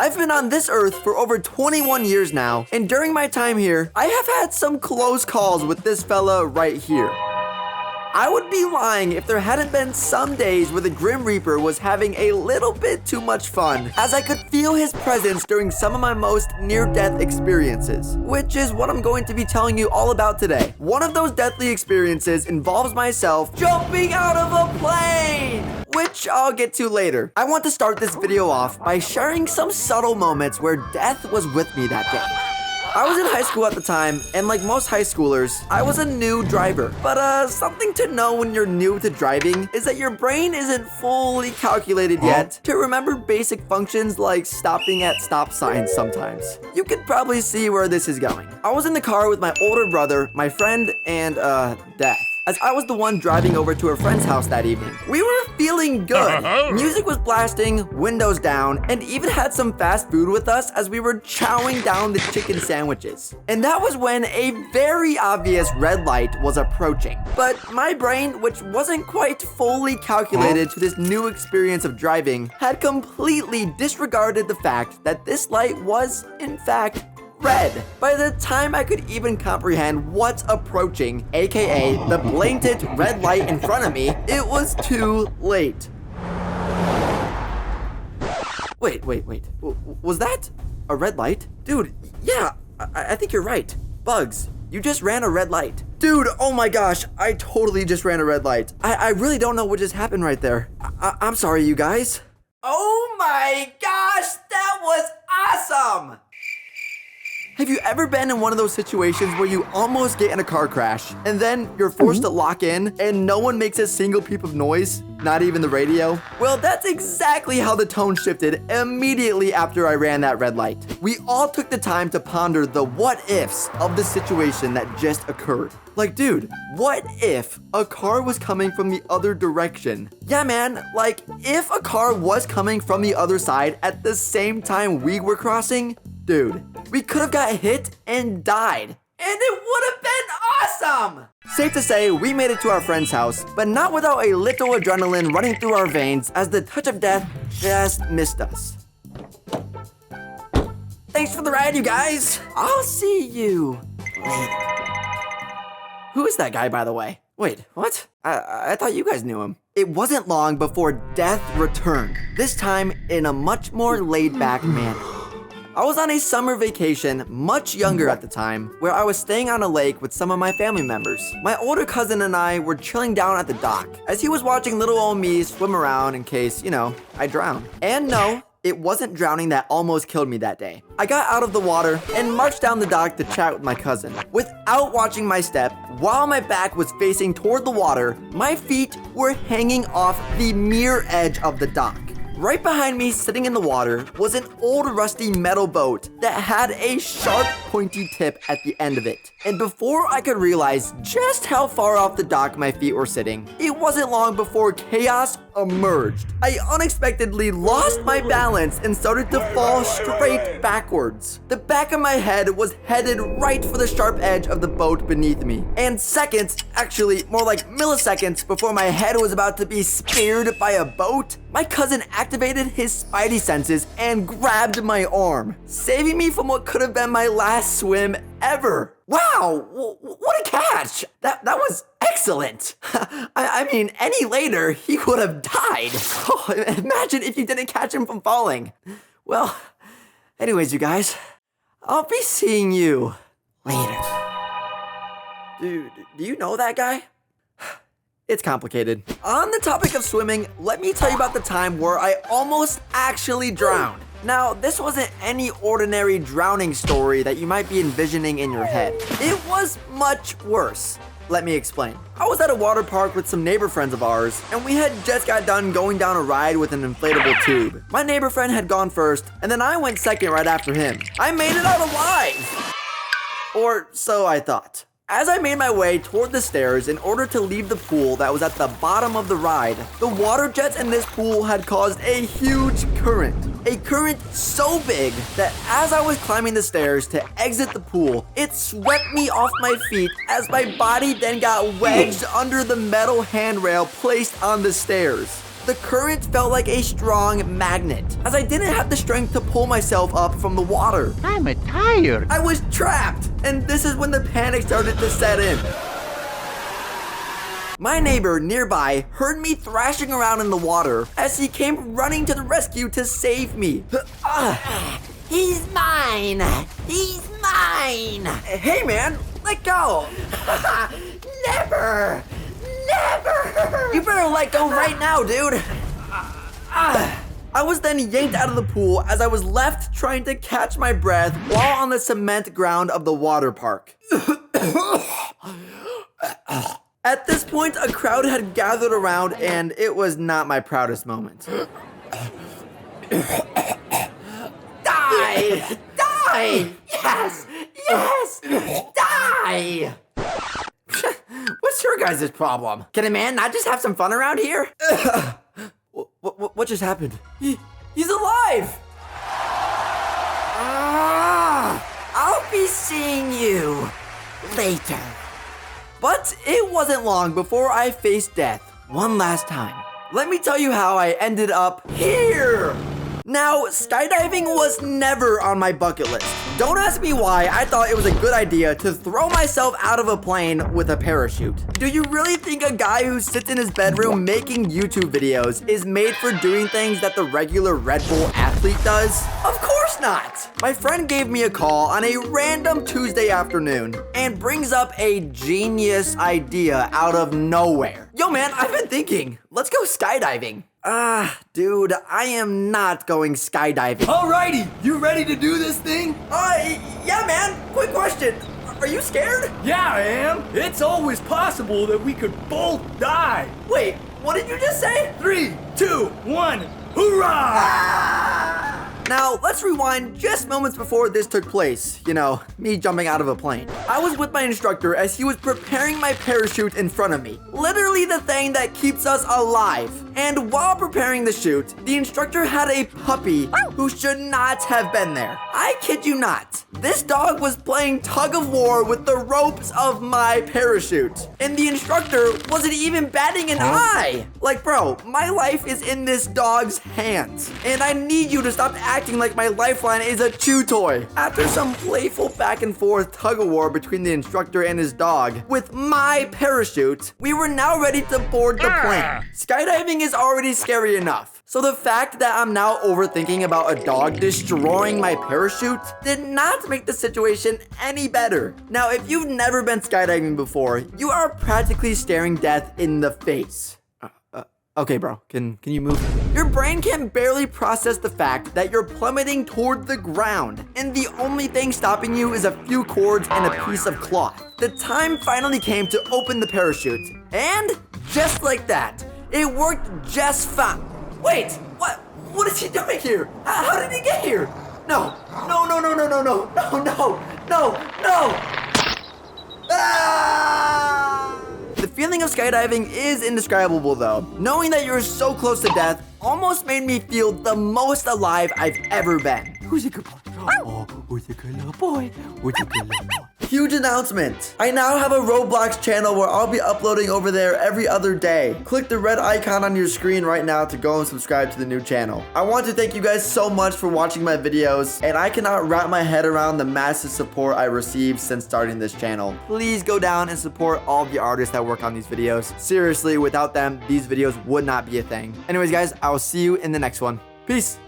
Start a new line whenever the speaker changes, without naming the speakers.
I've been on this earth for over 21 years now, and during my time here, I have had some close calls with this fella right here. I would be lying if there hadn't been some days where the Grim Reaper was having a little bit too much fun, as I could feel his presence during some of my most near-death experiences, which is what I'm going to be telling you all about today. One of those deathly experiences involves myself jumping out of a plane, which I'll get to later. I want to start this video off by sharing some subtle moments where death was with me that day. I was in high school at the time, and like most high schoolers, I was a new driver. But something to know when you're new to driving is that your brain isn't fully calculated yet to remember basic functions like stopping at stop signs sometimes. You could probably see where this is going. I was in the car with my older brother, my friend, and Death, as I was the one driving over to a friend's house that evening. We were feeling good. Music was blasting, windows down, and even had some fast food with us as we were chowing down the chicken sandwiches. And that was when a very obvious red light was approaching. But my brain, which wasn't quite fully calculated to this new experience of driving, had completely disregarded the fact that this light was, in fact, red. By the time I could even comprehend what's approaching, aka the blatant red light in front of me, it was too late. Wait. Was that a red light? Dude, yeah, I think you're right. Bugs, you just ran a red light. Dude, oh my gosh, I totally just ran a red light. I really don't know what just happened right there. I'm sorry, you guys. Oh my gosh, that was awesome! Have you ever been in one of those situations where you almost get in a car crash and then you're forced to lock in and no one makes a single peep of noise, not even the radio? Well, that's exactly how the tone shifted immediately after I ran that red light. We all took the time to ponder the what ifs of the situation that just occurred. Like, dude, what if a car was coming from the other direction? Yeah, man, like, if a car was coming from the other side at the same time we were crossing, dude, we could have got hit and died. And it would have been awesome! Safe to say, we made it to our friend's house, but not without a little adrenaline running through our veins as the touch of death just missed us. Thanks for the ride, you guys. I'll see you later. Who is that guy, by the way? Wait, what? I thought you guys knew him. It wasn't long before death returned, this time in a much more laid-back manner. I was on a summer vacation, much younger at the time, where I was staying on a lake with some of my family members. My older cousin and I were chilling down at the dock, as he was watching little old me swim around in case, you know, I drowned. And no, it wasn't drowning that almost killed me that day. I got out of the water and marched down the dock to chat with my cousin. Without watching my step, while my back was facing toward the water, my feet were hanging off the mirror edge of the dock. Right behind me, sitting in the water, was an old rusty metal boat that had a sharp, pointy tip at the end of it. And before I could realize just how far off the dock my feet were sitting, it wasn't long before chaos emerged. I unexpectedly lost my balance and started to fall straight backwards. The back of my head was headed right for the sharp edge of the boat beneath me. And seconds, actually more like milliseconds before my head was about to be speared by a boat, my cousin activated his spidey senses and grabbed my arm, saving me from what could have been my last swim ever. Wow, what a catch! That was excellent. I mean, any later, he would have died. Oh, imagine if you didn't catch him from falling. Well, anyways, you guys, I'll be seeing you later. Dude, do you know that guy? It's complicated. On the topic of swimming, let me tell you about the time where I almost actually drowned. Now, this wasn't any ordinary drowning story that you might be envisioning in your head. It was much worse. Let me explain. I was at a water park with some neighbor friends of ours, and we had just got done going down a ride with an inflatable tube. My neighbor friend had gone first, and then I went second right after him. I made it out alive! Or so I thought. As I made my way toward the stairs in order to leave the pool that was at the bottom of the ride, the water jets in this pool had caused a huge current. A current so big that as I was climbing the stairs to exit the pool, it swept me off my feet as my body then got wedged under the metal handrail placed on the stairs. The current felt like a strong magnet, as I didn't have the strength to pull myself up from the water.
I'm tired.
I was trapped, and this is when the panic started to set in. My neighbor nearby heard me thrashing around in the water as he came running to the rescue to save me.
He's mine! He's mine!
Hey man, let go!
Never! Never!
You better let go right now, dude! I was then yanked out of the pool as I was left trying to catch my breath while on the cement ground of the water park. At this point, a crowd had gathered around and it was not my proudest moment.
Die! Die! Yes! Yes! Die!
What's your guys' problem? Can a man not just have some fun around here? What just happened? He's alive!
I'll be seeing you later.
But it wasn't long before I faced death one last time. Let me tell you how I ended up here. Now, skydiving was never on my bucket list. Don't ask me why I thought it was a good idea to throw myself out of a plane with a parachute. Do you really think a guy who sits in his bedroom making YouTube videos is made for doing things that the regular Red Bull athlete does? Of course not! My friend gave me a call on a random Tuesday afternoon and brings up a genius idea out of nowhere. Yo man, I've been thinking, let's go skydiving. Dude, I am not going skydiving.
Alrighty, you ready to do this thing?
Yeah, man. Quick question. Are you scared?
Yeah, I am. It's always possible that we could both die.
Wait, what did you just say?
3, 2, 1, hoorah!
Now, let's rewind just moments before this took place. You know, me jumping out of a plane. I was with my instructor as he was preparing my parachute in front of me. Literally the thing that keeps us alive. And while preparing the chute, the instructor had a puppy who should not have been there. I kid you not. This dog was playing tug of war with the ropes of my parachute. And the instructor wasn't even batting an eye. Like, bro, my life is in this dog's hands. And I need you to stop acting like my lifeline is a chew toy. After some playful back and forth tug of war between the instructor and his dog, with my parachute, we were now ready to board the plane. Skydiving is already scary enough. So the fact that I'm now overthinking about a dog destroying my parachute did not make the situation any better. Now, if you've never been skydiving before, you are practically staring death in the face. Okay, bro, can you move? Your brain can barely process the fact that you're plummeting toward the ground, and the only thing stopping you is a few cords and a piece of cloth. The time finally came to open the parachute, and just like that, it worked just fine. Wait, what is he doing here? How did he get here? No. Ah! The feeling of skydiving is indescribable though. Knowing that you're so close to death almost made me feel the most alive I've ever been. Who's a good boy? Oh, who's a good little boy? Who's a good little boy? Huge announcement. I now have a Roblox channel where I'll be uploading over there every other day. Click the red icon on your screen right now to go and subscribe to the new channel. I want to thank you guys so much for watching my videos, and I cannot wrap my head around the massive support I received since starting this channel. Please go down and support all of the artists that work on these videos. Seriously, without them, these videos would not be a thing. Anyways, guys, I will see you in the next one. Peace.